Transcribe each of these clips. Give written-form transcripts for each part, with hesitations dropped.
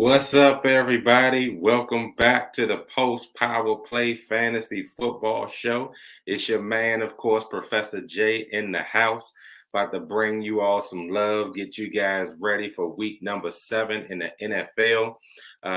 What's up, everybody? Welcome back to the Post Power Play Fantasy Football Show. It's your man, of course, Professor J in the house, about to bring you all some love, get you guys ready for week number 7 in the NFL.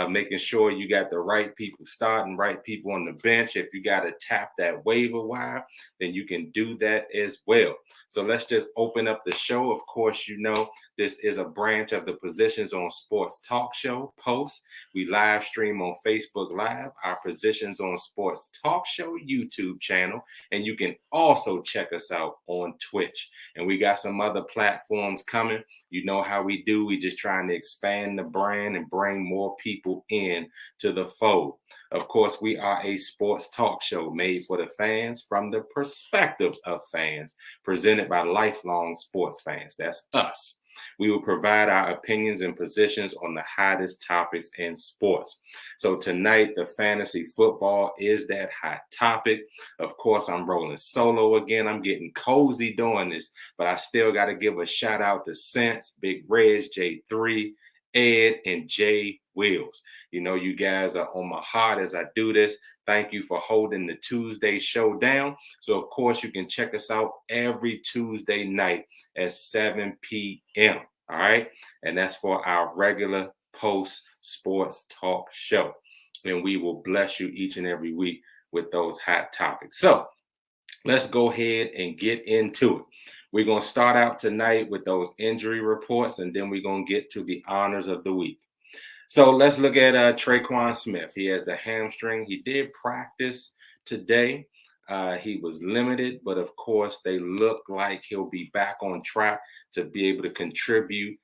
Making sure you got the right people starting, right people on the bench. If you got to tap that waiver wire, then you can do that as well. So let's just open up the show. Of course, you know, this is a branch of the Positions on Sports Talk Show post. We live stream on Facebook Live, our Positions on Sports Talk Show YouTube channel, and you can also check us out on Twitch. And we got some other platforms coming. You know how we do. We just trying to expand the brand and bring more people in to the fold. Of course, we are a sports talk show made for the fans from the perspective of fans, presented by lifelong sports fans. That's us. We will provide our opinions and positions on the hottest topics in sports. So tonight, the fantasy football is that hot topic. Of course, I'm rolling solo again. I'm getting cozy doing this, but I still got to give a shout out to Sense, Big Reg, J3, Ed, and Jay Wheels. You know, you guys are on my heart as I do this. Thank you for holding the Tuesday show down. So, of course, you can check us out every Tuesday night at 7 p.m. All right. And that's for our regular post sports talk show. And we will bless you each and every week with those hot topics. So let's go ahead and get into it. We're going to start out tonight with those injury reports, and then we're going to get to the honors of the week. So let's look at Traequan Smith. He has the hamstring. He did practice today. He was limited, but of course, they look like he'll be back on track to be able to contribute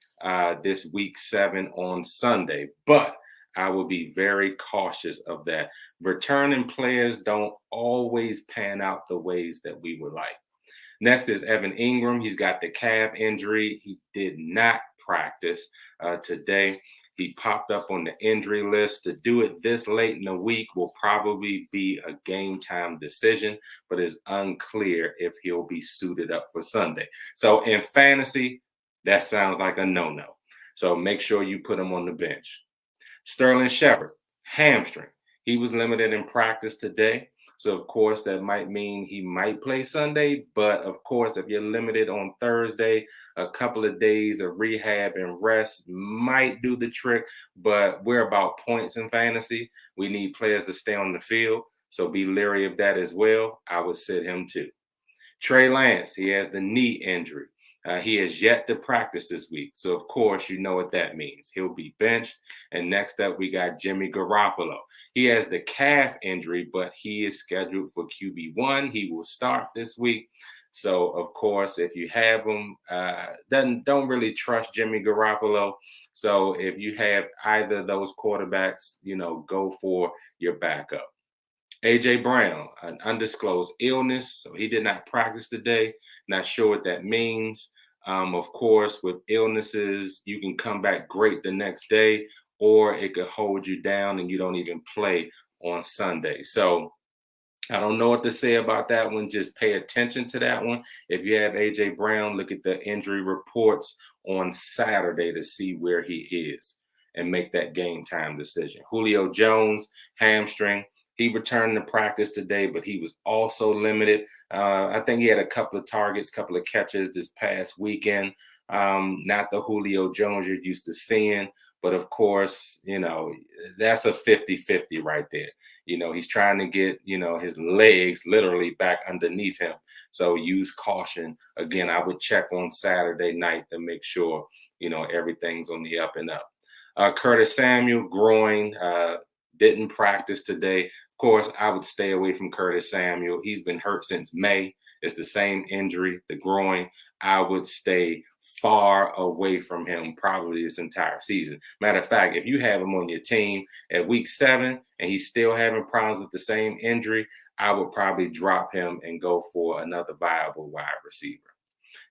this week 7 on Sunday. But I will be very cautious of that. Returning players don't always pan out the ways that we would like. Next is Evan Ingram. He's got the calf injury. He did not practice today. He popped up on the injury list. To do it this late in the week will probably be a game time decision, but it's unclear if he'll be suited up for Sunday. So in fantasy, that sounds like a no-no. So make sure you put him on the bench. Sterling Shepard, hamstring. He was limited in practice today. So, of course, that might mean he might play Sunday. But, of course, if you're limited on Thursday, a couple of days of rehab and rest might do the trick. But we're about points in fantasy. We need players to stay on the field. So be leery of that as well. I would sit him too. Trey Lance, he has the knee injury. He has yet to practice this week. So, of course, you know what that means. He'll be benched. And next up, we got Jimmy Garoppolo. He has the calf injury, but he is scheduled for QB1. He will start this week. So, of course, if you have him, don't really trust Jimmy Garoppolo. So if you have either of those quarterbacks, you know, go for your backup. A.J. Brown, an undisclosed illness, so he did not practice today. Not sure what that means. Of course, with illnesses, you can come back great the next day, or it could hold you down and you don't even play on Sunday. So I don't know what to say about that one. Just pay attention to that one. If you have A.J. Brown, look at the injury reports on Saturday to see where he is and make that game time decision. Julio Jones, hamstring. He returned to practice today, but he was also limited. I think he had a couple of targets, couple of catches this past weekend. Not the Julio Jones you're used to seeing, but of course, you know, that's a 50-50 right there. You know, he's trying to get, you know, his legs literally back underneath him. So use caution. Again, I would check on Saturday night to make sure, you know, everything's on the up and up. Curtis Samuel, groin, didn't practice today. Of course, I would stay away from Curtis Samuel. He's been hurt since May. It's the same injury, the groin. I would stay far away from him probably this entire season. Matter of fact, if you have him on your team at week 7 and he's still having problems with the same injury, I would probably drop him and go for another viable wide receiver.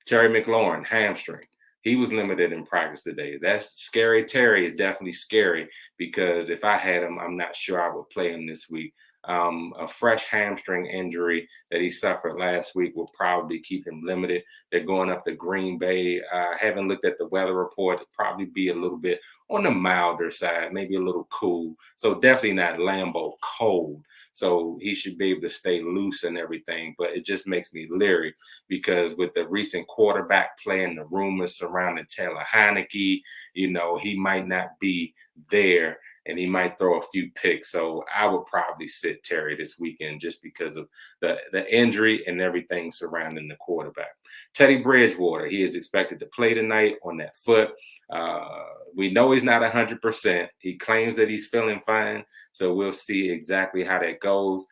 Terry McLaurin, hamstring. He was limited in practice today. That's scary. Terry is definitely scary because if I had him, I'm not sure I would play him this week. A fresh hamstring injury that he suffered last week will probably keep him limited. They're going up to Green Bay. Haven't looked at the weather report. It'll probably be a little bit on the milder side, maybe a little cool. So definitely not Lambeau cold. So he should be able to stay loose and everything. But it just makes me leery because with the recent quarterback play and the rumors surrounding Taylor Heineke, he might not be there and he might throw a few picks. So I would probably sit Terry this weekend just because of the injury and everything surrounding the quarterback. Teddy Bridgewater, he is expected to play tonight on that foot. We know he's not 100%. He claims that he's feeling fine. So we'll see exactly how that goes.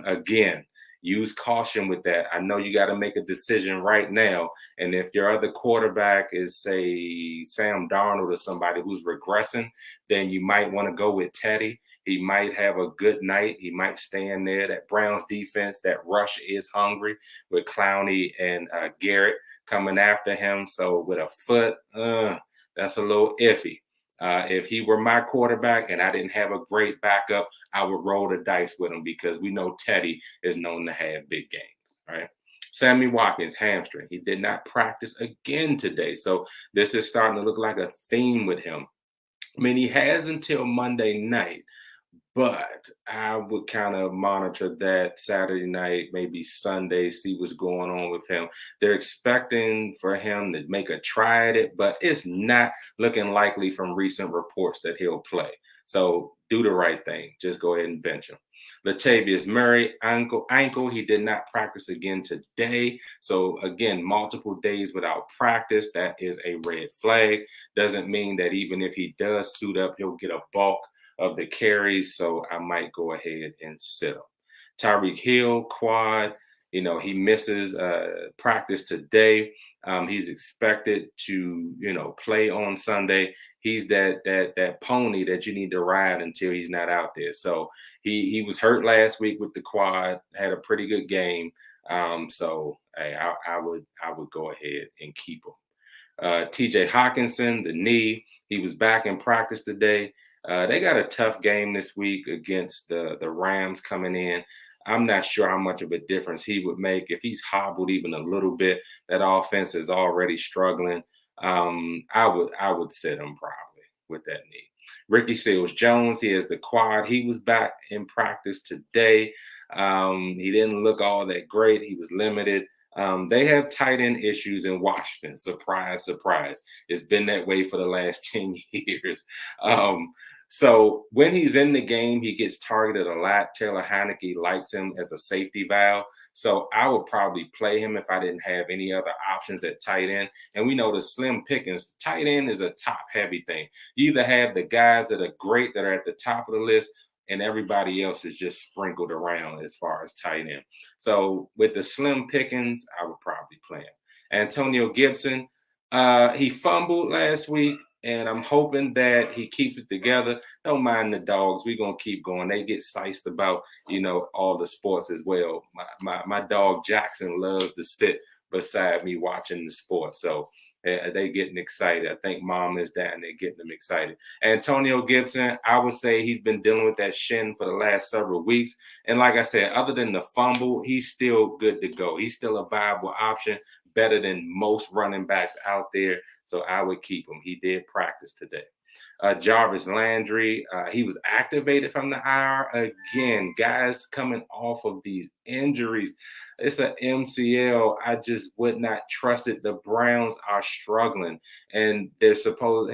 Again, use caution with that. I know you got to make a decision right now. And if your other quarterback is, say, Sam Darnold or somebody who's regressing, then you might want to go with Teddy. He might have a good night. He might stay in there. That Browns defense, that rush is hungry with Clowney and Garrett coming after him. So with a foot, that's a little iffy. If he were my quarterback and I didn't have a great backup, I would roll the dice with him because we know Teddy is known to have big games, right? Sammy Watkins, hamstring. He did not practice again today. So this is starting to look like a theme with him. I mean, he has until Monday night, but I would kind of monitor that Saturday night, maybe Sunday, see what's going on with him. They're expecting for him to make a try at it, but it's not looking likely from recent reports that he'll play. So do the right thing. Just go ahead and bench him. Latavius Murray, ankle. He did not practice again today. So again, multiple days without practice. That is a red flag. Doesn't mean that even if he does suit up, he'll get a bulk of the carries, so I might go ahead and sit him. Tyreek Hill, quad, he misses practice today. He's expected to, play on Sunday. He's that pony that you need to ride until he's not out there. So he was hurt last week with the quad, had a pretty good game. So hey, I would go ahead and keep him. TJ Hawkinson, the knee, he was back in practice today. They got a tough game this week against the Rams coming in. I'm not sure how much of a difference he would make. If he's hobbled even a little bit, that offense is already struggling. I would sit him probably with that knee. Ricky Seals-Jones, he has the quad. He was back in practice today. He didn't look all that great. He was limited. They have tight end issues in Washington. Surprise, surprise. It's been that way for the last 10 years. So when he's in the game, he gets targeted a lot. Taylor Heineke likes him as a safety valve. So I would probably play him if I didn't have any other options at tight end. And we know the slim pickings, tight end is a top-heavy thing. You either have the guys that are great that are at the top of the list, and everybody else is just sprinkled around as far as tight end. So with the slim pickings, I would probably play him. Antonio Gibson, he fumbled last week, and I'm hoping that he keeps it together. Don't mind the Dawgs. We're going to keep going. They get sized about, all the sports as well. My dog Jackson loves to sit beside me watching the sport. So they getting excited. I think mom is down there getting them excited. Antonio Gibson, I would say he's been dealing with that shin for the last several weeks. And like I said, other than the fumble, he's still good to go. He's still a viable option, better than most running backs out there. So I would keep him. He did practice today. Jarvis Landry, he was activated from the IR. Again, guys coming off of these injuries. It's an MCL. I just would not trust it. The Browns are struggling, and he's supposed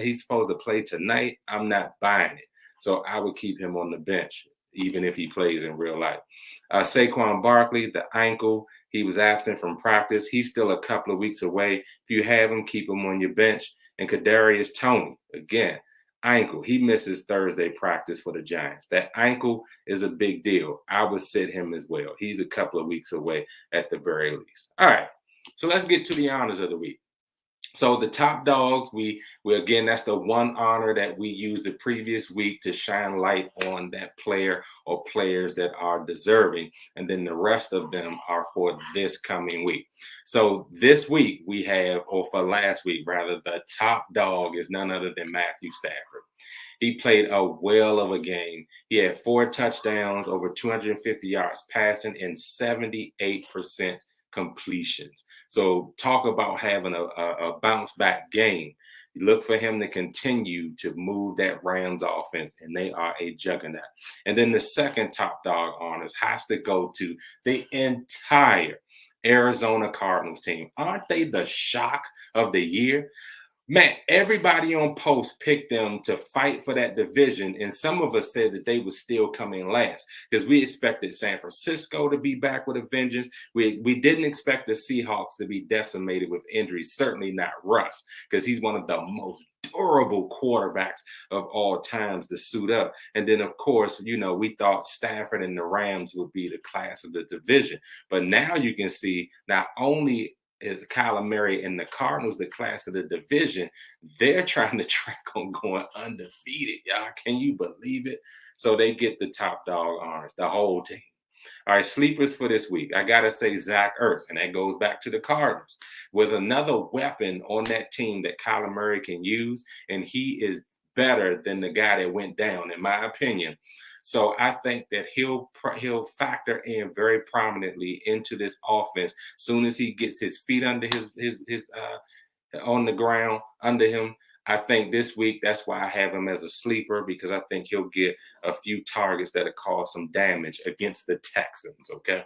to play tonight. I'm not buying it. So I would keep him on the bench, even if he plays in real life. Saquon Barkley, the ankle, he was absent from practice. He's still a couple of weeks away. If you have him, keep him on your bench. And Kadarius Toney, again, ankle. He misses Thursday practice for the Giants. That ankle is a big deal. I would sit him as well. He's a couple of weeks away at the very least. All right, so let's get to the honors of the week. So the top dogs, we again, that's the one honor that we used the previous week to shine light on that player or players that are deserving. And then the rest of them are for this coming week. So this week we have, or for last week rather, the top dog is none other than Matthew Stafford. He played a whale of a game. He had 4 touchdowns, over 250 yards passing, and 78% completions. So talk about having a bounce back game. Look for him to continue to move that Rams offense, and they are a juggernaut. And then the second top dog honors has to go to the entire Arizona Cardinals team. Aren't they the shock of the year? Man, everybody on post picked them to fight for that division, and some of us said that they would still come in last because we expected San Francisco to be back with a vengeance. We didn't expect the Seahawks to be decimated with injuries, certainly not Russ, because he's one of the most durable quarterbacks of all times to suit up. And then, of course, we thought Stafford and the Rams would be the class of the division. But now you can see not only is Kyler Murray and the Cardinals the class of the division, they're trying to track on going undefeated. Y'all, can you believe it? So they get the top dog honors, the whole team. All right, sleepers for this week. I got to say Zach Ertz, and that goes back to the Cardinals with another weapon on that team that Kyler Murray can use, and he is better than the guy that went down, in my opinion. So I think that he'll factor in very prominently into this offense soon as he gets his feet under his on the ground under him. I think this week that's why I have him as a sleeper, because I think he'll get a few targets that'll cause some damage against the Texans. Okay.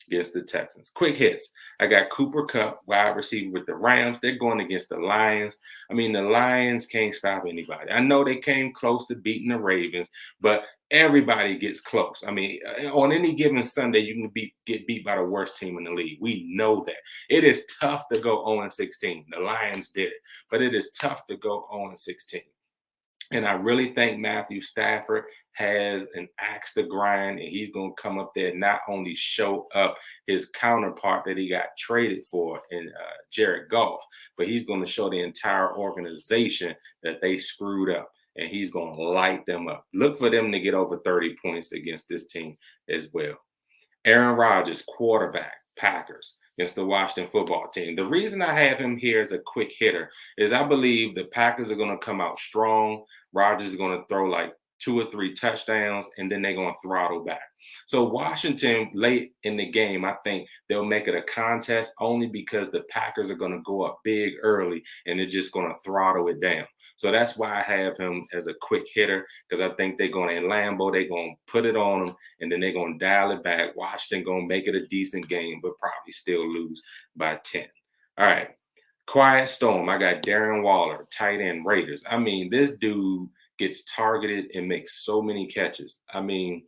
Against the Texans. Quick hits. I got Cooper Kupp, wide receiver with the Rams. They're going against the Lions. I mean, the Lions can't stop anybody. I know they came close to beating the Ravens, but everybody gets close. I mean, on any given Sunday, you can get beat by the worst team in the league. We know that. It is tough to go 0-16. The Lions did it, but it is tough to go 0-16. And I really think Matthew Stafford has an axe to grind, and he's going to come up there and not only show up his counterpart that he got traded for in Jared Goff, but he's going to show the entire organization that they screwed up, and he's going to light them up. Look for them to get over 30 points against this team as well. Aaron Rodgers, quarterback, Packers, against the Washington football team. The reason I have him here as a quick hitter is I believe the Packers are going to come out strong. Rodgers is going to throw like 2 or 3 touchdowns, and then they're going to throttle back. So Washington, late in the game, I think they'll make it a contest only because the Packers are going to go up big early, and they're just going to throttle it down. So that's why I have him as a quick hitter, because I think they're going to, in Lambeau, they're going to put it on them, and then they're going to dial it back. Washington going to make it a decent game, but probably still lose by 10. All right. Quiet storm. I got Darren Waller, tight end, Raiders. I mean, this dude gets targeted and makes so many catches. I mean,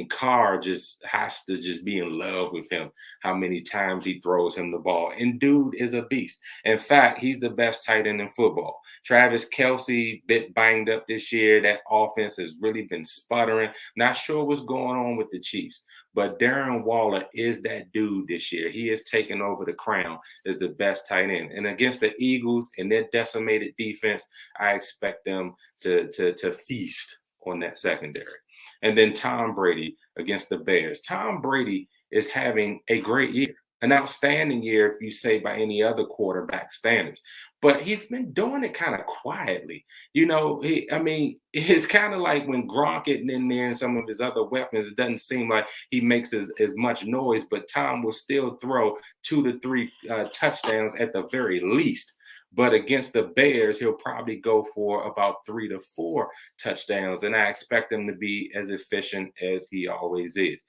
Carr just has to just be in love with him, how many times he throws him the ball. And dude is a beast. In fact, he's the best tight end in football. Travis Kelce, bit banged up this year. That offense has really been sputtering. Not sure what's going on with the Chiefs, but Darren Waller is that dude this year. He has taken over the crown as the best tight end. And against the Eagles and their decimated defense, I expect them to feast on that secondary. And then Tom Brady against the Bears. Tom Brady is having a great year, an outstanding year, if you say by any other quarterback standards. But he's been doing it kind of quietly. It's kind of like when Gronk getting in there and some of his other weapons, it doesn't seem like he makes as much noise, but Tom will still throw 2 to 3 touchdowns at the very least. But against the Bears, he'll probably go for about 3 to 4 touchdowns, and I expect him to be as efficient as he always is.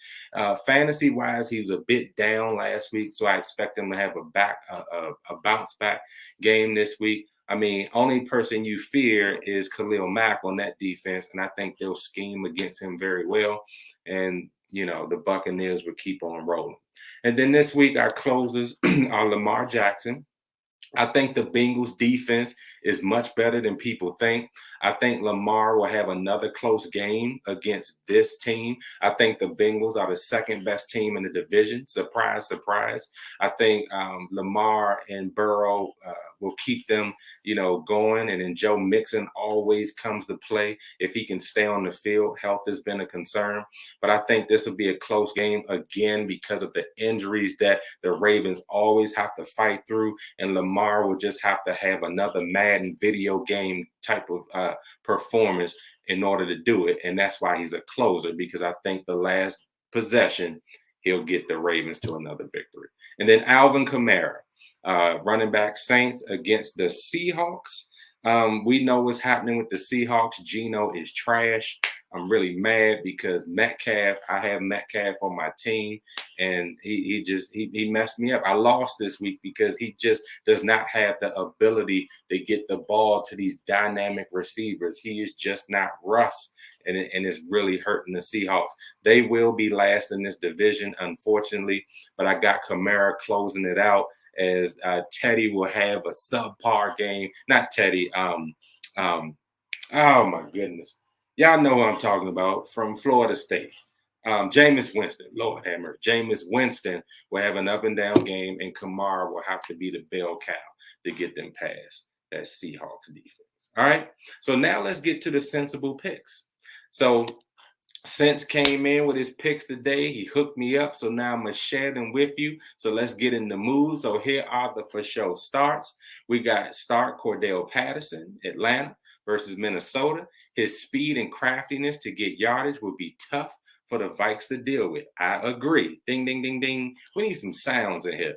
Fantasy-wise, he was a bit down last week, so I expect him to have a bounce-back game this week. I mean, only person you fear is Khalil Mack on that defense, and I think they'll scheme against him very well. And, the Buccaneers will keep on rolling. And then this week, our closers are Lamar Jackson. I think the Bengals defense is much better than people think. I think Lamar will have another close game against this team. I think the Bengals are the second best team in the division. Surprise, surprise. I think Lamar and Burrow will keep them, going. And then Joe Mixon always comes to play if he can stay on the field. Health has been a concern. But I think this will be a close game again because of the injuries that the Ravens always have to fight through. And Lamar Kamara will just have to have another Madden video game type of performance in order to do it. And that's why he's a closer, because I think the last possession, he'll get the Ravens to another victory. And then Alvin Kamara, running back Saints against the Seahawks. We know what's happening with the Seahawks. Geno is trash. I'm really mad because I have Metcalf on my team, and he messed me up. I lost this week because he just does not have the ability to get the ball to these dynamic receivers. He is just not Russ, and it's really hurting the Seahawks. They will be last in this division, unfortunately, but I got Kamara closing it out, as Teddy will have a subpar game. Not Teddy. Oh my goodness. Y'all know what I'm talking about, from Florida State. Jameis Winston, Lord have mercy. Jameis Winston will have an up and down game, and Kamara will have to be the bell cow to get them past that Seahawks defense. All right. So now let's get to the sensible picks. So Sense came in with his picks today. He hooked me up. So now I'm going to share them with you. So let's get in the mood. So here are the for show starts. We got start Cordell Patterson, Atlanta versus Minnesota. His speed and craftiness to get yardage will be tough for the Vikes to deal with. I agree. Ding, ding, ding, ding. We need some sounds in here.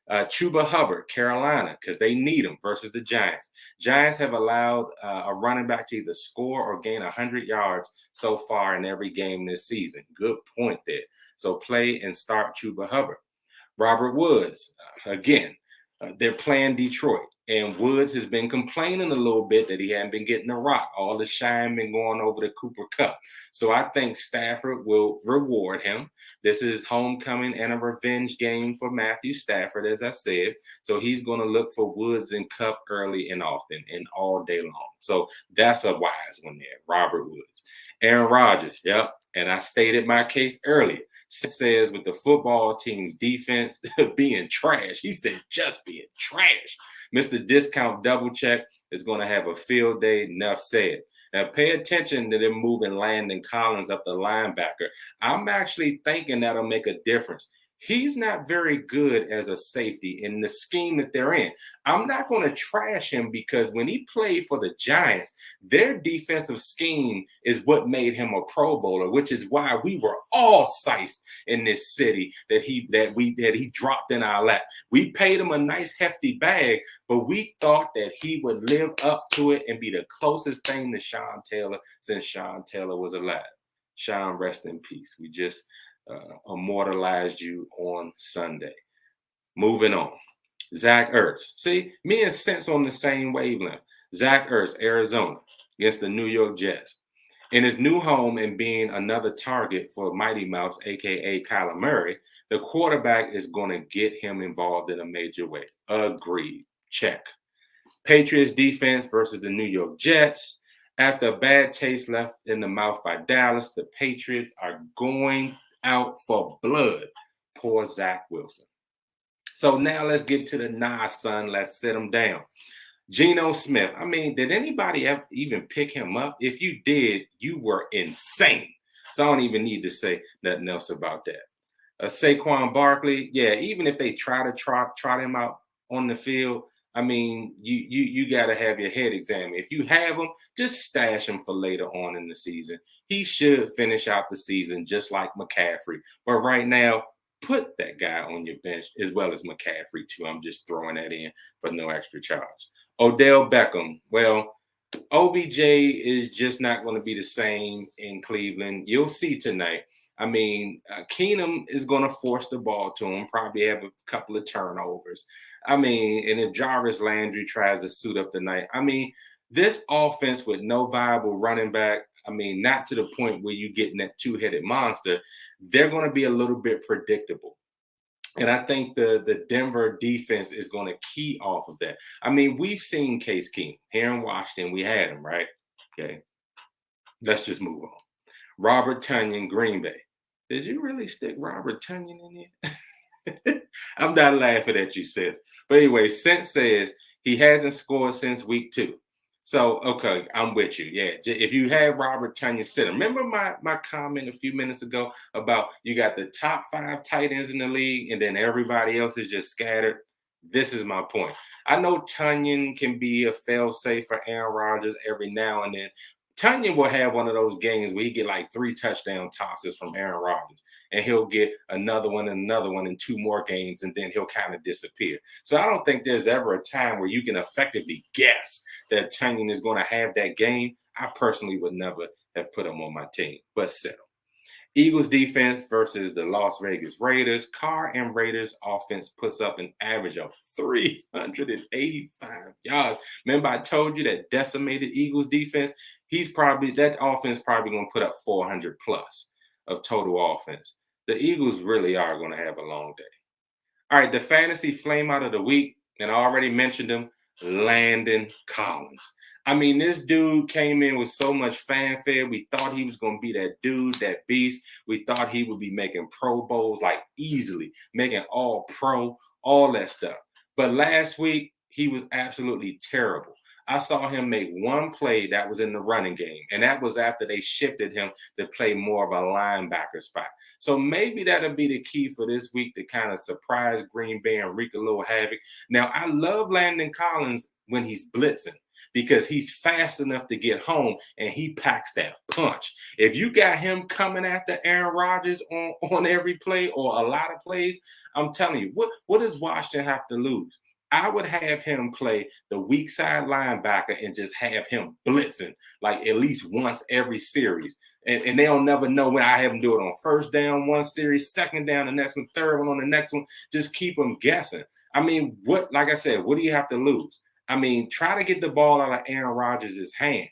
Chuba Hubbard, Carolina, because they need him versus the Giants. Giants have allowed a running back to either score or gain 100 yards so far in every game this season. Good point there. So play and start Chuba Hubbard. Robert Woods, again, they're playing Detroit, and Woods has been complaining a little bit that he hadn't been getting the rock. All the shine been going over the Cooper Cup. So I think Stafford will reward him. This is homecoming and a revenge game for Matthew Stafford, as I said. So he's going to look for Woods and Cup early and often and all day long. So that's a wise one there, Robert Woods. Aaron Rodgers, yep. And I stated my case earlier. Says with the football team's defense being trash. He said just being trash. Mr. Discount Double Check is going to have a field day. Enough said. Now pay attention to them moving Landon Collins up the linebacker. I'm actually thinking that'll make a difference. He's not very good as a safety in the scheme that they're in. I'm not going to trash him because when he played for the Giants, their defensive scheme is what made him a Pro Bowler, which is why we were all sized in this city that he dropped in our lap. We paid him a nice hefty bag, but we thought that he would live up to it and be the closest thing to Sean Taylor since Sean Taylor was alive. Sean, rest in peace. We just immortalized you on Sunday. Moving on. Zach Ertz. See, me and Sense on the same wavelength. Zach Ertz, Arizona, against the New York Jets. In his new home and being another target for Mighty Mouse, a.k.a. Kyler Murray, the quarterback is going to get him involved in a major way. Agreed. Check. Patriots defense versus the New York Jets. After a bad taste left in the mouth by Dallas, the Patriots are going out for blood. Poor Zach Wilson. So now let's get to the son. Let's sit him down. Geno Smith. I mean, did anybody ever even pick him up? If you did, you were insane. So I don't even need to say nothing else about that. Saquon Barkley. Yeah, even if they try to trot him out on the field, I mean, you got to have your head examined. If you have him, just stash him for later on in the season. He should finish out the season just like McCaffrey. But right now, put that guy on your bench as well as McCaffrey, too. I'm just throwing that in for no extra charge. Odell Beckham. Well, OBJ is just not going to be the same in Cleveland. You'll see tonight. I mean, Keenum is going to force the ball to him, probably have a couple of turnovers. I mean, and if Jarvis Landry tries to suit up tonight, I mean, this offense with no viable running back, I mean, not to the point where you're getting that two-headed monster, they're going to be a little bit predictable. And I think the Denver defense is going to key off of that. I mean, we've seen Case Keenum here in Washington. We had him, right? Okay. Let's just move on. Robert Tonyan, Green Bay. Did you really stick Robert Tonyan in here? I'm not laughing at you, sis. But anyway, Sense says he hasn't scored since week 2. So, okay, I'm with you. Yeah, if you have Robert Tonyan, sit him. Remember my comment a few minutes ago about you got the top 5 tight ends in the league and then everybody else is just scattered? This is my point. I know Tunyon can be a fail-safe for Aaron Rodgers every now and then. Tunyon will have one of those games where he get like 3 touchdown tosses from Aaron Rodgers, and he'll get another one and another one in 2 more games, and then he'll kind of disappear. So I don't think there's ever a time where you can effectively guess that Tunyon is going to have that game. I personally would never have put him on my team, but still. Eagles defense versus the Las Vegas Raiders. Carr and Raiders offense puts up an average of 385 yards. Remember, I told you that decimated Eagles defense. That offense probably going to put up 400 plus of total offense. The Eagles really are going to have a long day. All right, the fantasy flame out of the week, and I already mentioned him, Landon Collins. I mean, this dude came in with so much fanfare. We thought he was going to be that dude, that beast. We thought he would be making Pro Bowls like easily, making all pro, all that stuff. But last week, he was absolutely terrible. I saw him make one play that was in the running game, and that was after they shifted him to play more of a linebacker spot. So maybe that'll be the key for this week to kind of surprise Green Bay and wreak a little havoc. Now, I love Landon Collins when he's blitzing, because he's fast enough to get home and he packs that punch. If you got him coming after Aaron Rodgers on every play or a lot of plays, I'm telling you, what does Washington have to lose? I would have him play the weak side linebacker and just have him blitzing like at least once every series. And they'll never know when I have him do it on first down, one series, second down, the next one, third one on the next one. Just keep them guessing. I mean, like I said, what do you have to lose? I mean, try to get the ball out of Aaron Rodgers' hand.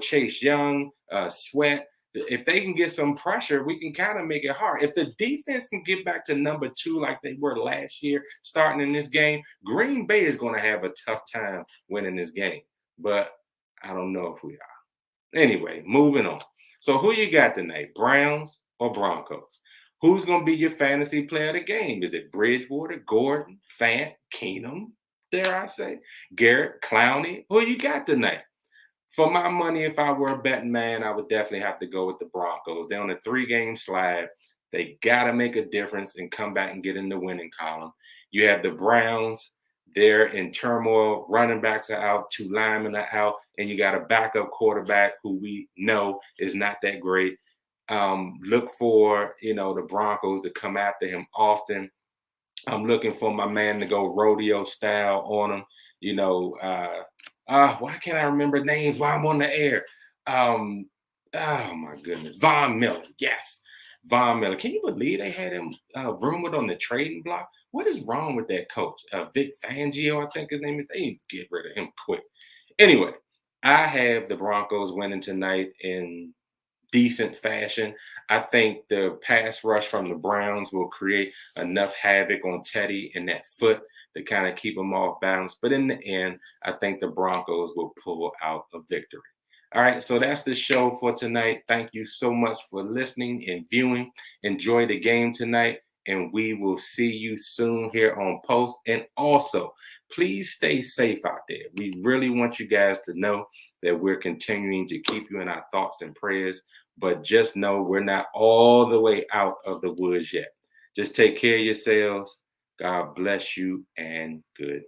Chase Young, Sweat. If they can get some pressure, we can kind of make it hard. If the defense can get back to number 2 like they were last year, starting in this game, Green Bay is going to have a tough time winning this game. But I don't know if we are. Anyway, moving on. So who you got tonight, Browns or Broncos? Who's going to be your fantasy player of the game? Is it Bridgewater, Gordon, Fant, Keenum, dare I say, Garrett, Clowney? Who you got tonight? For my money, if I were a betting man, I would definitely have to go with the Broncos. They're on a 3-game slide. They got to make a difference and come back and get in the winning column. You have the Browns. They're in turmoil. Running backs are out. 2 linemen are out. And you got a backup quarterback who we know is not that great. Look for, the Broncos to come after him often. I'm looking for my man to go rodeo style on him. Why can't I remember names while I'm on the air? Oh my goodness. Von Miller. Yes. Von Miller. Can you believe they had him rumored on the trading block? What is wrong with that coach? Vic Fangio, I think his name is. They need to get rid of him quick. Anyway, I have the Broncos winning tonight in decent fashion. I think the pass rush from the Browns will create enough havoc on Teddy and that foot to kind of keep him off balance. But in the end, I think the Broncos will pull out a victory. All right, so that's the show for tonight. Thank you so much for listening and viewing. Enjoy the game tonight, and we will see you soon here on Post. And also, please stay safe out there. We really want you guys to know that we're continuing to keep you in our thoughts and prayers, but just know we're not all the way out of the woods yet. Just take care of yourselves. God bless you, and good